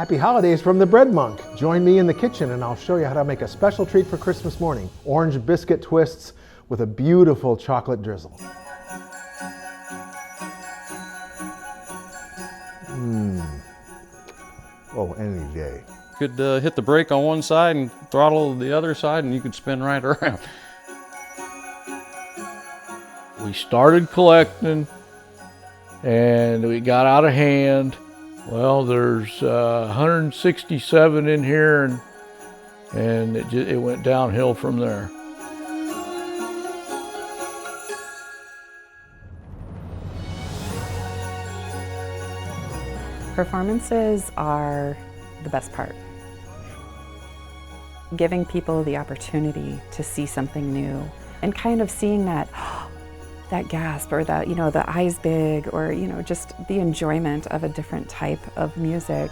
Happy holidays from the Bread Monk. Join me in the kitchen and I'll show you how to make a special treat for Christmas morning. Orange biscuit twists with a beautiful chocolate drizzle. Oh, any day. Could hit the brake on one side and throttle the other side and you could spin right around. We started collecting and we got out of hand. Well, there's 167 in here and it went downhill from there. Performances are the best part. Giving people the opportunity to see something new and kind of seeing that that gasp or that, the eyes big or, just the enjoyment of a different type of music.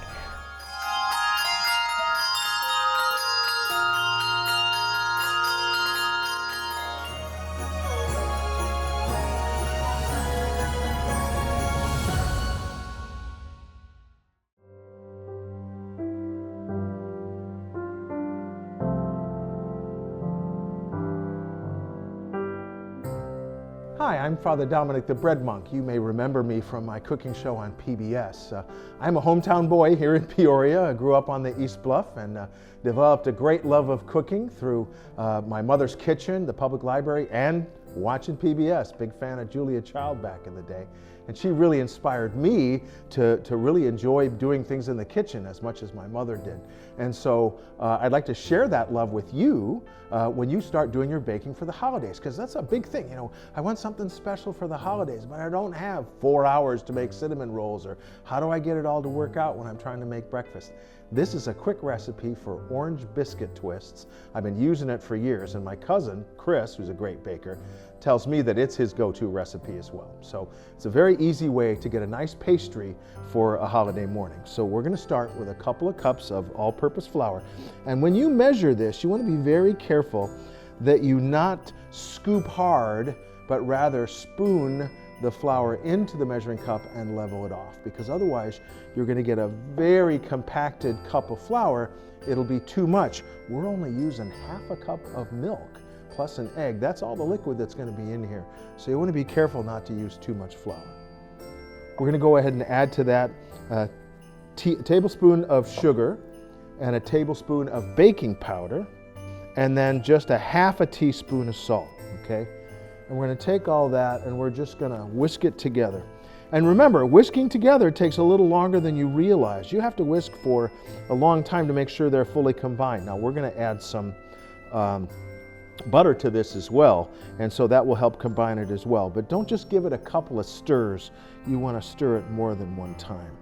Hi, I'm Father Dominic, the Bread Monk. You may remember me from my cooking show on PBS. I'm a hometown boy here in Peoria. I grew up on the East Bluff and developed a great love of cooking through my mother's kitchen, the public library, and watching PBS. Big fan of Julia Child back in the day. And she really inspired me to really enjoy doing things in the kitchen as much as my mother did. And so I'd like to share that love with you when you start doing your baking for the holidays, because that's a big thing. I want something special for the holidays, but I don't have 4 hours to make cinnamon rolls, or how do I get it all to work out when I'm trying to make breakfast? This is a quick recipe for orange biscuit twists. I've been using it for years, and my cousin, Chris, who's a great baker, tells me that it's his go-to recipe as well. So it's a very easy way to get a nice pastry for a holiday morning. So we're gonna start with a couple of cups of all-purpose flour. And when you measure this, you wanna be very careful that you not scoop hard, but rather spoon the flour into the measuring cup and level it off, because otherwise you're going to get a very compacted cup of flour. It'll be too much. We're only using half a cup of milk plus an egg. That's all the liquid that's going to be in here. So you want to be careful not to use too much flour. We're going to go ahead and add to that a tablespoon of sugar and a tablespoon of baking powder, and then just a half a teaspoon of salt, okay? And we're going to take all that and we're just going to whisk it together. And remember, whisking together takes a little longer than you realize. You have to whisk for a long time to make sure they're fully combined. Now we're going to add some butter to this as well, and so that will help combine it as well. But don't just give it a couple of stirs. You want to stir it more than one time.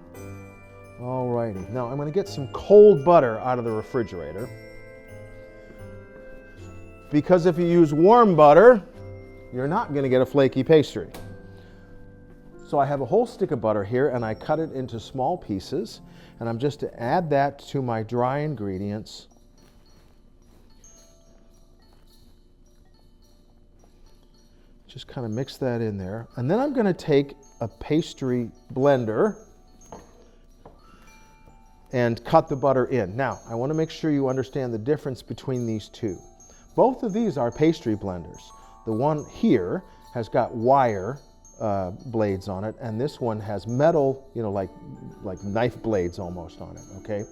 Alrighty, now I'm going to get some cold butter out of the refrigerator, because if you use warm butter, you're not going to get a flaky pastry. So I have a whole stick of butter here and I cut it into small pieces, and I'm just to add that to my dry ingredients. Just kind of mix that in there. And then I'm going to take a pastry blender and cut the butter in. Now, I want to make sure you understand the difference between these two. Both of these are pastry blenders. The one here has got wire blades on it, and this one has metal, like knife blades almost on it, okay?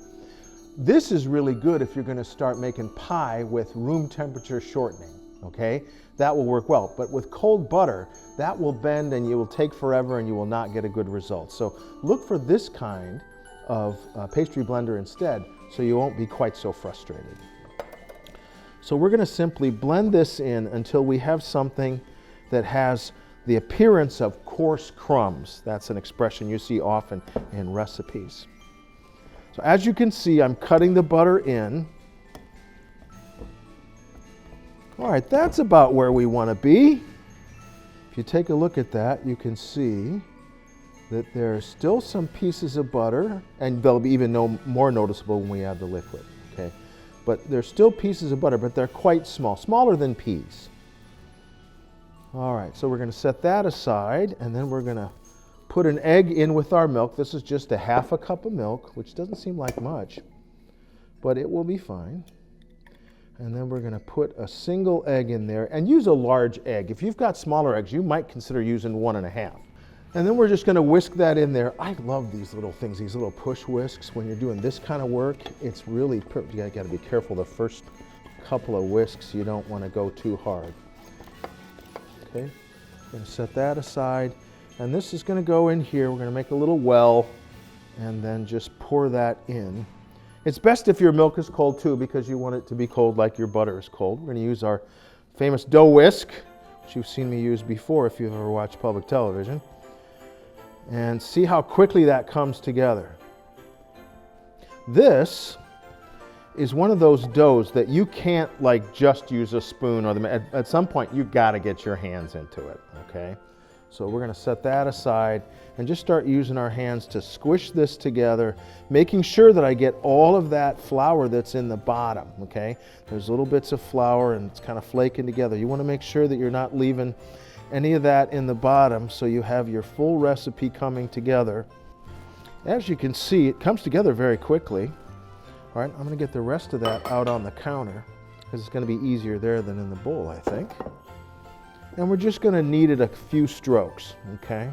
This is really good if you're going to start making pie with room temperature shortening, okay? That will work well, but with cold butter, that will bend and you will take forever and you will not get a good result. So look for this kind of pastry blender instead, so you won't be quite so frustrated. So we're going to simply blend this in until we have something that has the appearance of coarse crumbs. That's an expression you see often in recipes. So as you can see, I'm cutting the butter in. All right, that's about where we want to be. If you take a look at that, you can see that there are still some pieces of butter, and they'll be even more noticeable when we add the liquid, okay? But there's still pieces of butter, but they're quite small, smaller than peas. All right, so we're going to set that aside, and then we're going to put an egg in with our milk. This is just a half a cup of milk, which doesn't seem like much, but it will be fine. And then we're going to put a single egg in there and use a large egg. If you've got smaller eggs, you might consider using 1.5. And then we're just going to whisk that in there. I love these little things, these little push whisks. When you're doing this kind of work, it's really perfect. You got to be careful the first couple of whisks. You don't want to go too hard. Okay, I'm going to set that aside. And this is going to go in here. We're going to make a little well and then just pour that in. It's best if your milk is cold too, because you want it to be cold like your butter is cold. We're going to use our famous dough whisk, which you've seen me use before if you've ever watched public television. And see how quickly that comes together. This is one of those doughs that you can't like just use a spoon or at some point you got to get your hands into it, okay? So we're going to set that aside and just start using our hands to squish this together, making sure that I get all of that flour that's in the bottom, okay? There's little bits of flour and it's kind of flaking together. You want to make sure that you're not leaving any of that in the bottom so you have your full recipe coming together. As you can see, it comes together very quickly. All right, I'm going to get the rest of that out on the counter because it's going to be easier there than in the bowl, I think. And we're just going to knead it a few strokes, okay?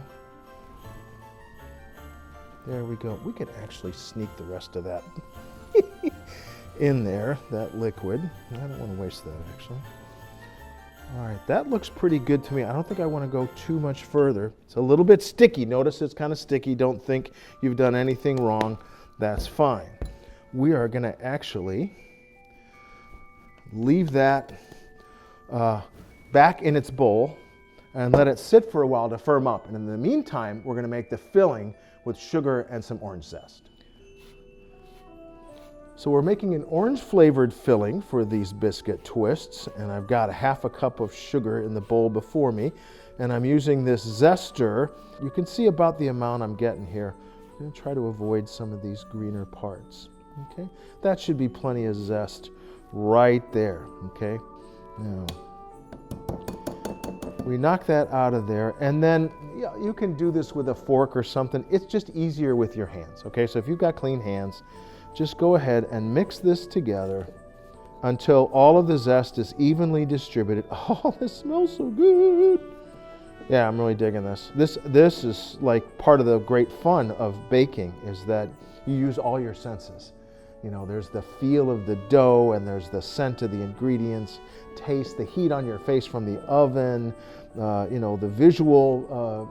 There we go. We could actually sneak the rest of that in there, that liquid. I don't want to waste that, actually. All right, that looks pretty good to me. I don't think I want to go too much further. It's a little bit sticky. Notice it's kind of sticky. Don't think you've done anything wrong. That's fine. We are going to actually leave that back in its bowl and let it sit for a while to firm up. And in the meantime, we're going to make the filling with sugar and some orange zest. So we're making an orange flavored filling for these biscuit twists, and I've got a half a cup of sugar in the bowl before me, and I'm using this zester. You can see about the amount I'm getting here. I'm going to try to avoid some of these greener parts. Okay, that should be plenty of zest right there. Okay, now we knock that out of there, and then you can do this with a fork or something. It's just easier with your hands. Okay, so if you've got clean hands, just go ahead and mix this together until all of the zest is evenly distributed. Oh, this smells so good. Yeah, I'm really digging this. This is like part of the great fun of baking, is that you use all your senses. You know, there's the feel of the dough, and there's the scent of the ingredients, taste, the heat on your face from the oven, you know, the visual,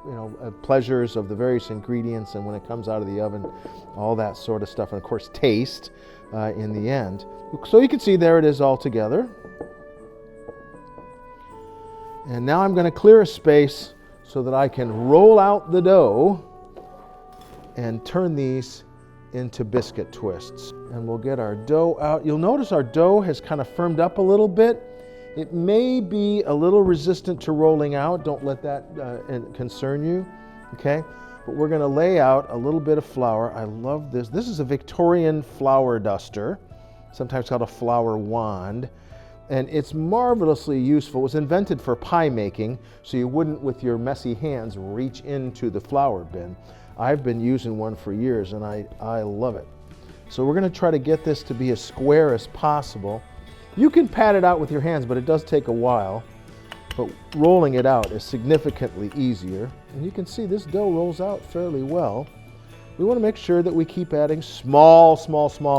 pleasures of the various ingredients, and when it comes out of the oven, all that sort of stuff, and of course taste in the end. So you can see there it is all together. And now I'm going to clear a space so that I can roll out the dough and turn these into biscuit twists. And we'll get our dough out. You'll notice our dough has kind of firmed up a little bit. It may be a little resistant to rolling out. Don't let that concern you, okay? But we're going to lay out a little bit of flour. I love this. This is a Victorian flour duster, sometimes called a flour wand. And it's marvelously useful. It was invented for pie making, so you wouldn't, with your messy hands, reach into the flour bin. I've been using one for years, and I love it. So we're going to try to get this to be as square as possible. You can pat it out with your hands, but it does take a while. But rolling it out is significantly easier. And you can see this dough rolls out fairly well. We want to make sure that we keep adding small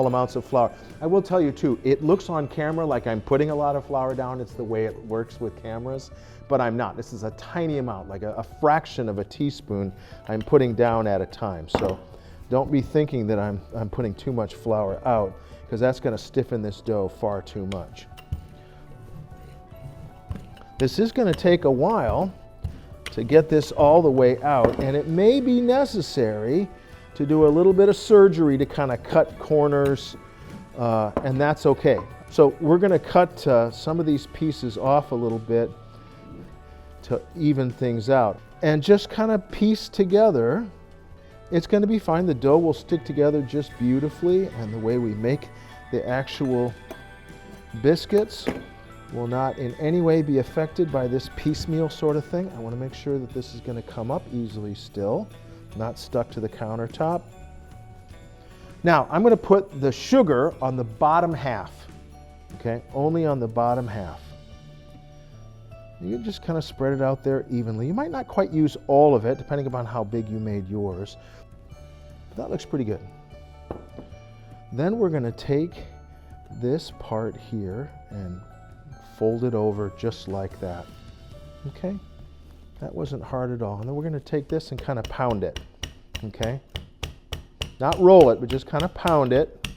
amounts of flour. I will tell you too, it looks on camera like I'm putting a lot of flour down. It's the way it works with cameras, but I'm not. This is a tiny amount, like a fraction of a teaspoon I'm putting down at a time. So don't be thinking that I'm putting too much flour out, because that's going to stiffen this dough far too much. This is going to take a while to get this all the way out, and it may be necessary to do a little bit of surgery to kind of cut corners, and that's okay. So we're going to cut some of these pieces off a little bit to even things out, and just kind of piece together. It's going to be fine. The dough will stick together just beautifully, and the way we make the actual biscuits will not in any way be affected by this piecemeal sort of thing. I want to make sure that this is going to come up easily still. not stuck to the countertop. Now, I'm going to put the sugar on the bottom half, okay? Only on the bottom half. You can just kind of spread it out there evenly. You might not quite use all of it, depending upon how big you made yours. But that looks pretty good. Then we're going to take this part here and fold it over just like that. Okay? That wasn't hard at all. And then we're going to take this and kind of pound it. Okay? Not roll it, but just kind of pound it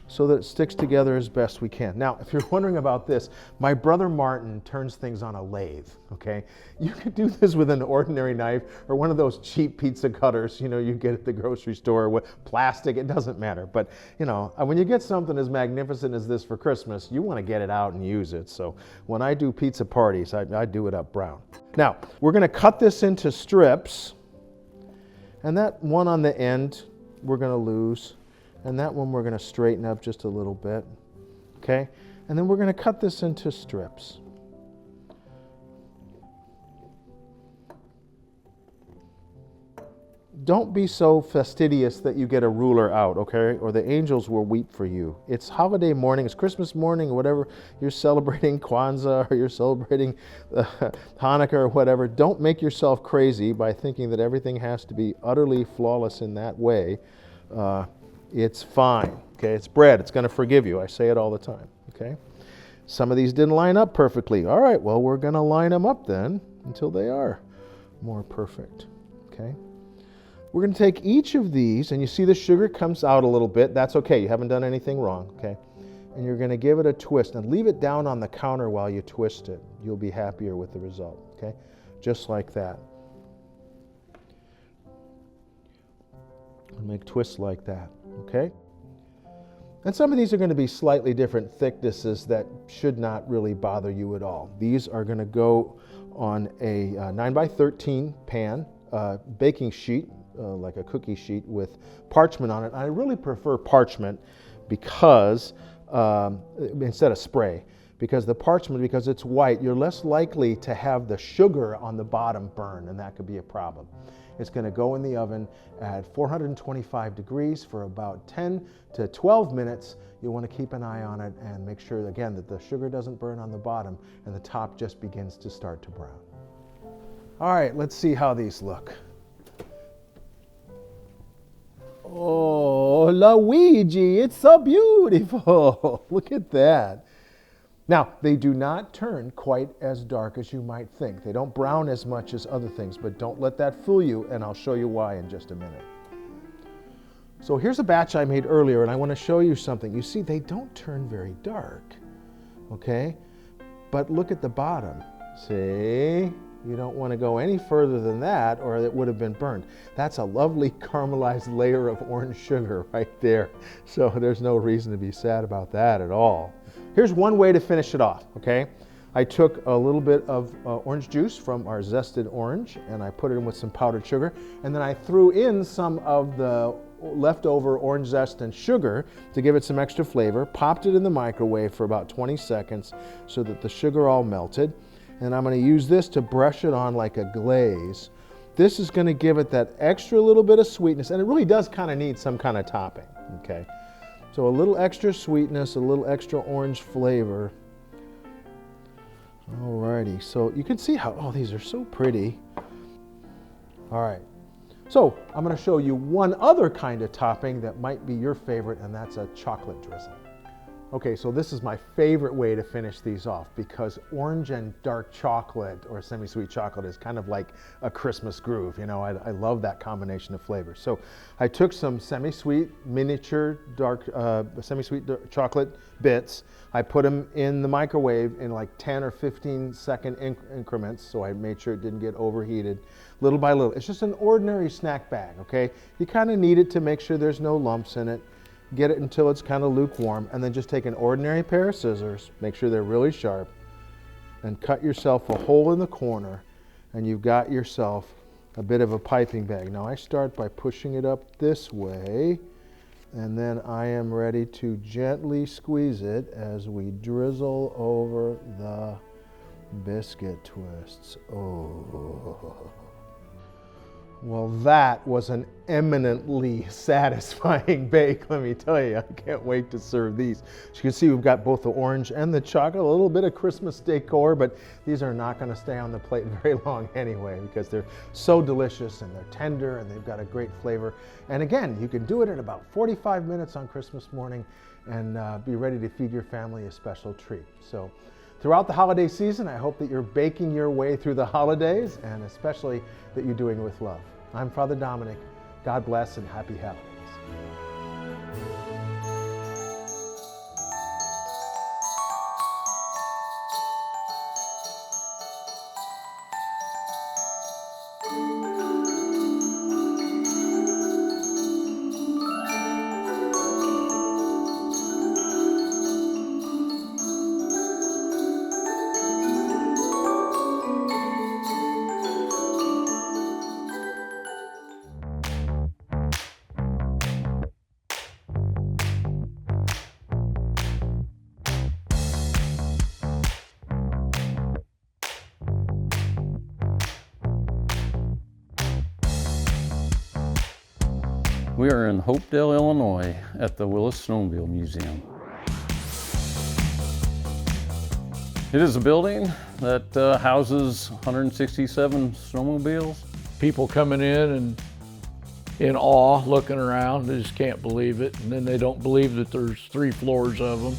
so that it sticks together as best we can. Now, if you're wondering about this, my brother Martin turns things on a lathe, okay? You could do this with an ordinary knife or one of those cheap pizza cutters, you know, you get at the grocery store with plastic, it doesn't matter. But, you know, when you get something as magnificent as this for Christmas, you want to get it out and use it. So when I do pizza parties, I do it up brown. Now, we're going to cut this into strips, and that one on the end we're going to lose. And that one we're going to straighten up just a little bit, okay? And then we're going to cut this into strips. Don't be so fastidious that you get a ruler out, okay? Or the angels will weep for you. It's holiday morning, it's Christmas morning, or whatever you're celebrating, Kwanzaa, or you're celebrating Hanukkah or whatever. Don't make yourself crazy by thinking that everything has to be utterly flawless in that way. It's fine, okay? It's bread, it's going to forgive you. I say it all the time, okay? Some of these didn't line up perfectly. All right, well, we're going to line them up then until they are more perfect, okay? We're going to take each of these, and you see the sugar comes out a little bit. That's okay, you haven't done anything wrong, okay? And you're going to give it a twist, and leave it down on the counter while you twist it. You'll be happier with the result, okay? Just like that. And make twists like that. Okay? And some of these are going to be slightly different thicknesses that should not really bother you at all. These are going to go on a 9x13 pan, baking sheet, like a cookie sheet with parchment on it. I really prefer parchment because, instead of spray, because the parchment, because it's white, you're less likely to have the sugar on the bottom burn, and that could be a problem. It's going to go in the oven at 425 degrees for about 10 to 12 minutes. You want to keep an eye on it and make sure, again, that the sugar doesn't burn on the bottom and the top just begins to start to brown. All right, let's see how these look. Oh, Luigi, it's so beautiful. Look at that. Now, they do not turn quite as dark as you might think. They don't brown as much as other things, but don't let that fool you, and I'll show you why in just a minute. So here's a batch I made earlier, and I want to show you something. You see, they don't turn very dark, okay? But look at the bottom. See? You don't want to go any further than that, or it would have been burned. That's a lovely caramelized layer of orange sugar right there. So there's no reason to be sad about that at all. Here's one way to finish it off, okay? I took a little bit of orange juice from our zested orange, and I put it in with some powdered sugar, and then I threw in some of the leftover orange zest and sugar to give it some extra flavor, popped it in the microwave for about 20 seconds so that the sugar all melted, and I'm going to use this to brush it on like a glaze. This is going to give it that extra little bit of sweetness, and it really does kind of need some kind of topping, okay? So a little extra sweetness, a little extra orange flavor. Alrighty, so you can see how, oh, these are so pretty. All right, so I'm going to show you one other kind of topping that might be your favorite, and that's a chocolate drizzle. Okay, so this is my favorite way to finish these off because orange and dark chocolate or semi-sweet chocolate is kind of like a Christmas groove. You know, I love that combination of flavors. So I took some semi-sweet miniature dark, semi-sweet chocolate bits. I put them in the microwave in like 10 or 15 second increments, so I made sure it didn't get overheated little by little. It's just an ordinary snack bag, okay? You kind of need it to make sure there's no lumps in it. Get it until it's kind of lukewarm, and then just take an ordinary pair of scissors, make sure they're really sharp, and cut yourself a hole in the corner, and you've got yourself a bit of a piping bag. Now I start by pushing it up this way, and then I am ready to gently squeeze it as we drizzle over the biscuit twists. Oh. Well, that was an eminently satisfying bake, let me tell you. I can't wait to serve these. As you can see, we've got both the orange and the chocolate, a little bit of Christmas decor, but these are not going to stay on the plate very long anyway because they're so delicious and they're tender and they've got a great flavor. And again, you can do it in about 45 minutes on Christmas morning and be ready to feed your family a special treat. So throughout the holiday season, I hope that you're baking your way through the holidays and especially that you're doing it with love. I'm Father Dominic. God bless and happy holidays. We are in Hopedale, Illinois at the Willis Snowmobile Museum. It is a building that houses 167 snowmobiles. People coming in and in awe, looking around, they just can't believe it. And then they don't believe that there's 3 floors of them.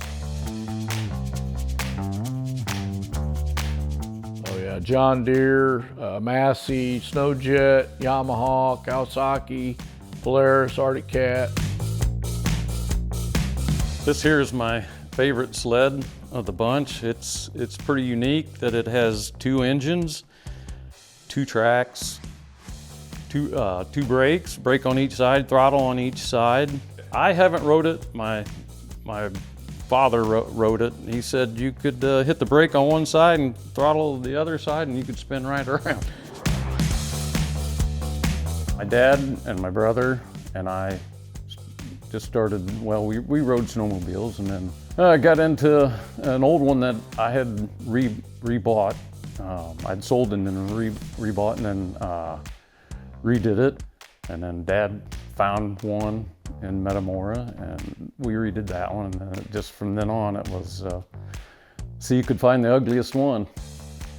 Oh yeah, John Deere, Massey, Snowjet, Yamaha, Kawasaki, Polaris, Arctic Cat. This here is my favorite sled of the bunch. It's pretty unique that it has 2 engines, 2 tracks, two brakes, brake on each side, throttle on each side. I haven't rode it. My father rode it. He said you could hit the brake on one side and throttle the other side and you could spin right around. My dad and my brother and I just started, well, we rode snowmobiles, and then I got into an old one that I had rebought. I'd sold and then rebought and then redid it. And then Dad found one in Metamora and we redid that one. And then just from then on, it was, see, you could find the ugliest one.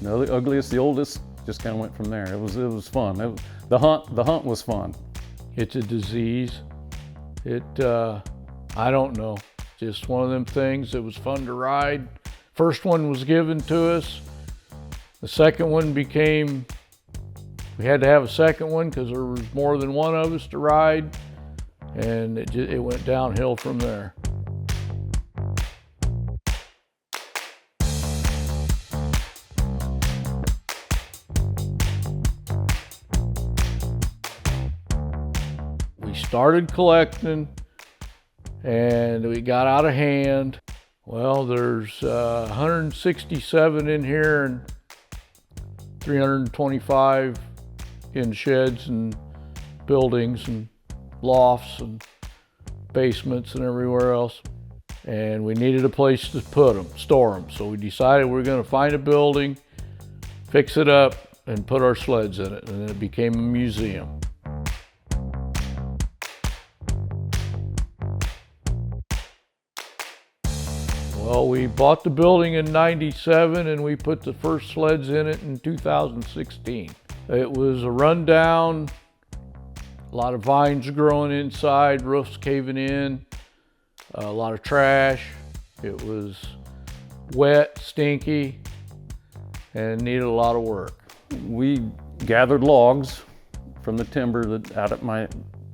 The ugliest, the oldest, just kind of went from there. It was fun. The hunt was fun. It's a disease. I don't know. Just one of them things that was fun to ride. First one was given to us. The second one became, we had to have a second one because there was more than one of us to ride. And it went downhill from there. Started collecting and we got out of hand. Well, there's 167 in here and 325 in sheds and buildings and lofts and basements and everywhere else. And we needed a place to put them, store them. So we decided we're going to find a building, fix it up, and put our sleds in it. And then it became a museum. Well, we bought the building in '97 and we put the first sleds in it in 2016. It was a rundown, a lot of vines growing inside, roofs caving in, a lot of trash. It was wet, stinky, and needed a lot of work. We gathered logs from the timber out at my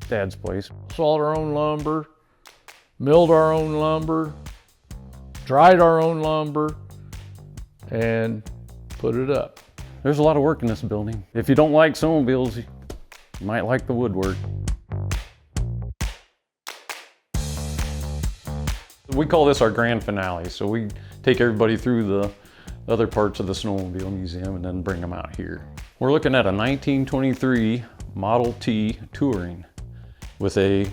dad's place. Sawed our own lumber, milled our own lumber, dried our own lumber, and put it up. There's a lot of work in this building. If you don't like snowmobiles, you might like the woodwork. We call this our grand finale. So we take everybody through the other parts of the Snowmobile Museum and then bring them out here. We're looking at a 1923 Model T Touring with a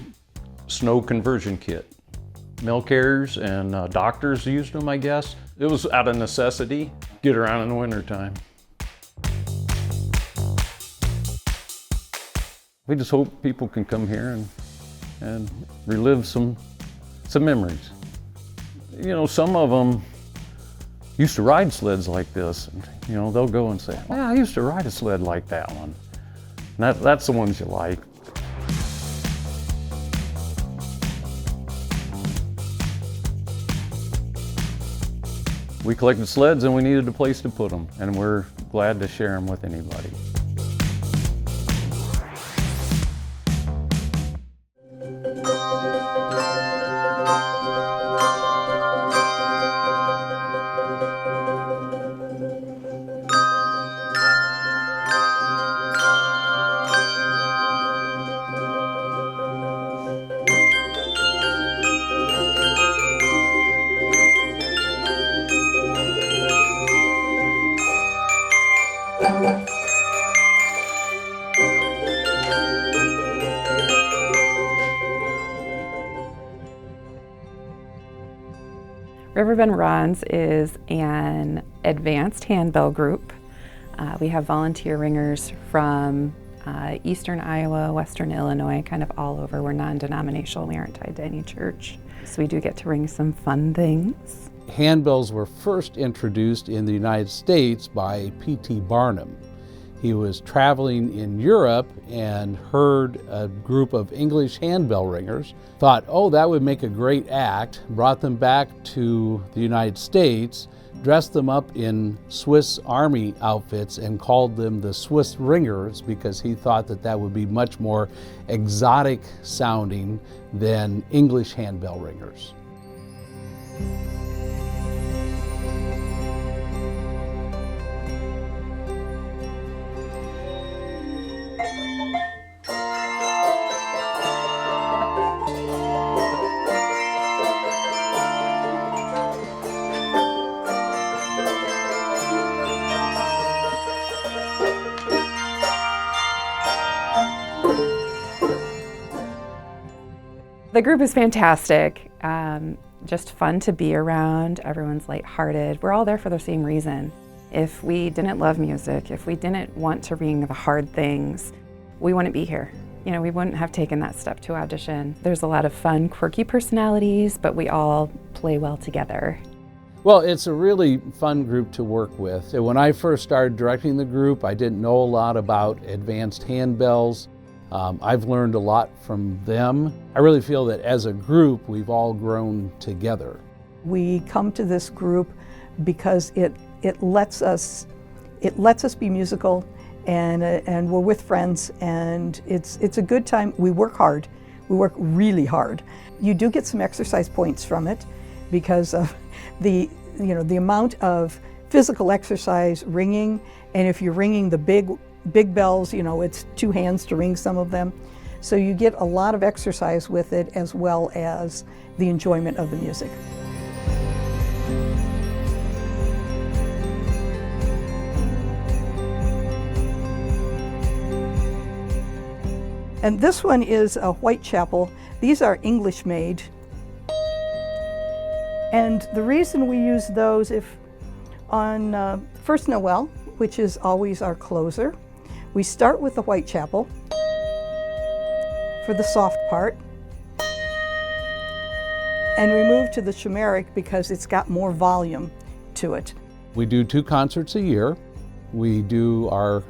snow conversion kit. Mail carriers and doctors used them, I guess. It was out of necessity, get around in the wintertime. We just hope people can come here and relive some memories. You know, some of them used to ride sleds like this. And, you know, they'll go and say, "Yeah, I used to ride a sled like that one." And that's the ones you like. We collected sleds and we needed a place to put them, and we're glad to share them with anybody. Riverbend Runs is an advanced handbell group. We have volunteer ringers from eastern Iowa, western Illinois, kind of all over. We're non-denominational, we aren't tied to any church. So we do get to ring some fun things. Handbells were first introduced in the United States by P.T. Barnum. He was traveling in Europe and heard a group of English handbell ringers, thought, oh, that would make a great act, brought them back to the United States, dressed them up in Swiss Army outfits and called them the Swiss Ringers because he thought that that would be much more exotic sounding than English handbell ringers. The group is fantastic, just fun to be around. Everyone's lighthearted. We're all there for the same reason. If we didn't love music, if we didn't want to ring the hard things, we wouldn't be here. You know, we wouldn't have taken that step to audition. There's a lot of fun, quirky personalities, but we all play well together. Well, it's a really fun group to work with. When I first started directing the group, I didn't know a lot about advanced handbells. I've learned a lot from them. I really feel that as a group, we've all grown together. We come to this group because it lets us be musical, and we're with friends, and it's a good time. We work hard. We work really hard. You do get some exercise points from it because of the amount of physical exercise ringing, and if you're ringing the big bells, you know, it's two hands to ring some of them. So you get a lot of exercise with it as well as the enjoyment of the music. And this one is a Whitechapel. These are English made. And the reason we use those, if on First Noel, which is always our closer, we start with the Whitechapel for the soft part, and we move to the Chimeric because it's got more volume to it. We do 2 concerts a year. We do our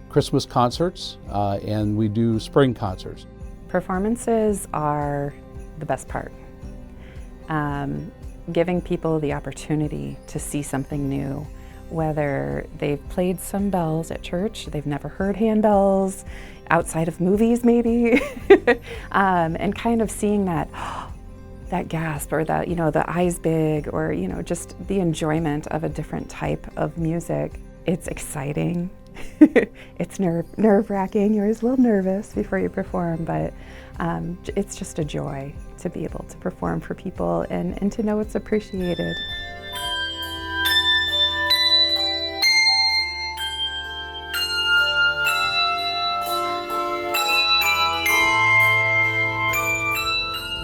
Christmas concerts and we do spring concerts. Performances are the best part. Giving people the opportunity to see something new, whether they've played some bells at church, they've never heard handbells, outside of movies maybe, and kind of seeing that gasp, or that, you know, the eyes big, or, you know, just the enjoyment of a different type of music. It's exciting. It's nerve-wracking. You're always a little nervous before you perform, but it's just a joy to be able to perform for people and to know it's appreciated.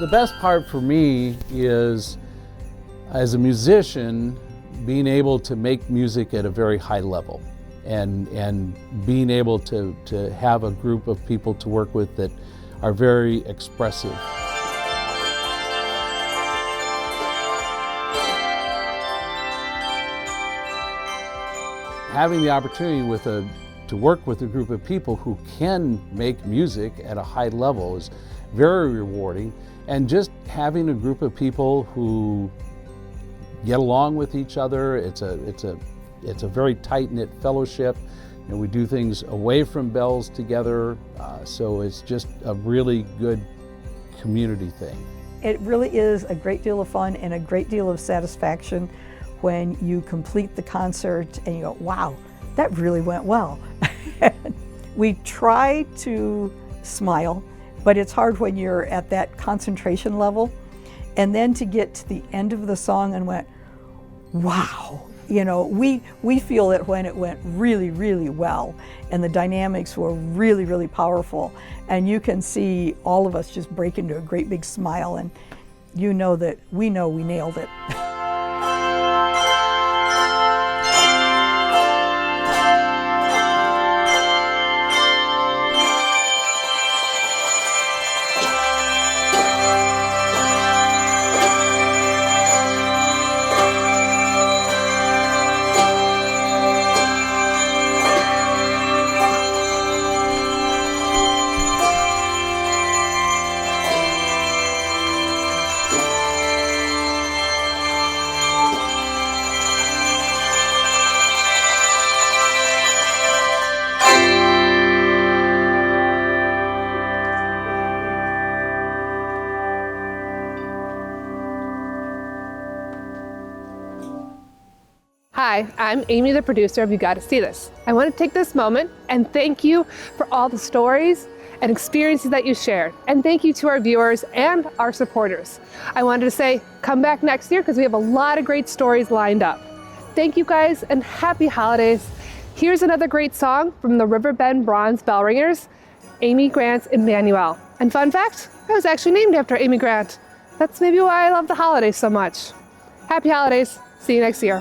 The best part for me is, as a musician, being able to make music at a very high level. and being able to have a group of people to work with that are very expressive. Having the opportunity to work with a group of people who can make music at a high level is very rewarding, and just having a group of people who get along with each other. It's a very tight-knit fellowship, and we do things away from bells together, so it's just a really good community thing. It really is a great deal of fun and a great deal of satisfaction when you complete the concert and you go, wow, that really went well. We try to smile, but it's hard when you're at that concentration level. And then to get to the end of the song and went, wow. You know, we feel it when it went really, really well, and the dynamics were really, really powerful. And you can see all of us just break into a great big smile, and you know that we nailed it. Hi, I'm Amy, the producer of You Gotta See This. I want to take this moment and thank you for all the stories and experiences that you shared. And thank you to our viewers and our supporters. I wanted to say, come back next year because we have a lot of great stories lined up. Thank you guys and happy holidays. Here's another great song from the Riverbend Bronze Bell Ringers, Amy Grant's Emmanuel. And fun fact, I was actually named after Amy Grant. That's maybe why I love the holidays so much. Happy holidays. See you next year.